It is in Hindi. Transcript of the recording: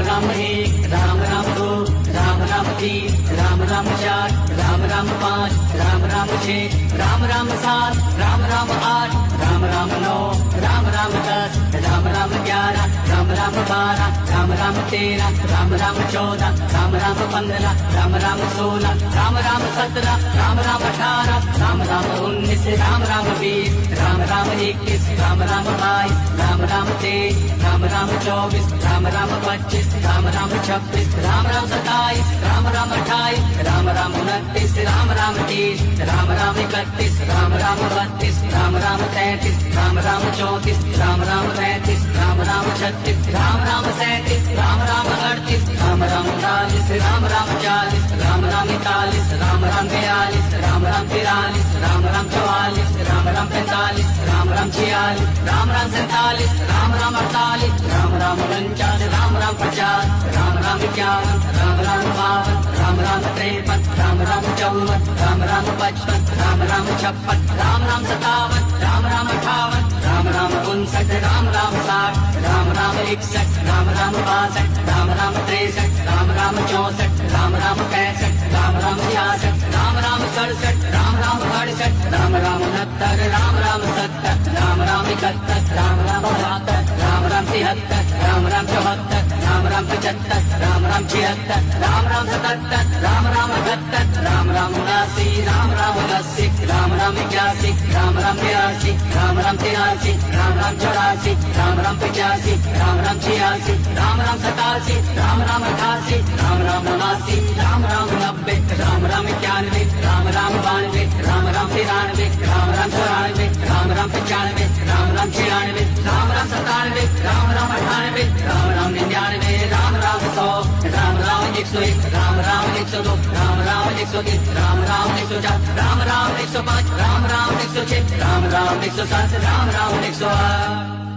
राम एक, राम राम दो, राम राम तीन, राम राम चार, राम राम पाँच, राम राम छः, राम राम सात, राम राम आठ, राम राम नौ, राम राम 10, राम राम 11, राम राम 12, राम राम 13, राम राम 14, राम राम 15, राम राम 16, राम राम 17, राम राम 18, राम राम 19, राम राम 20, राम राम 21, राम राम 22, राम राम 23, राम राम 24, राम राम 25, राम राम 26, राम राम 27, राम राम 28, राम राम 29, राम राम 30, राम राम 31, राम राम 32, राम राम 33, राम राम 34, राम राम 35, राम राम 36, राम राम 37, राम राम 38, राम राम 39, राम राम 40, राम राम 41, राम राम 42, राम राम 43, राम राम 44, राम राम 45, राम राम 46, राम राम 47, राम राम 48, राम राम 49, राम राम 50, राम राम 51, राम राम 52, राम राम 53, राम राम 54, राम राम 55, राम राम 56, राम राम 57, राम राम 58, राम राम 59, राम राम 60, राम राम 61, राम राम 62, राम राम 63, राम राम 64, राम राम 65, राम राम 66, राम राम 67, राम राम 68, राम राम 69, राम राम 70, राम राम 71, राम राम 72, राम राम 73, राम राम 74, राम राम 75, राम राम 76, राम राम 77, राम राम 78, राम राम 79, राम राम 80, राम राम 81, राम राम 82, राम राम 83, राम राम 84, राम राम 85, राम राम 86, राम राम 87, राम राम 88, राम राम 89, राम राम 90, राम राम 91, राम राम 92, राम राम 93, राम राम 94, राम राम 95, राम राम 96, राम राम 97, राम राम 98, राम राम 99, राम राम 100, राम राम 101, राम राम 102, राम राम 103, राम राम 104, राम राम 105, राम राम 106, राम राम 107, राम राम 108।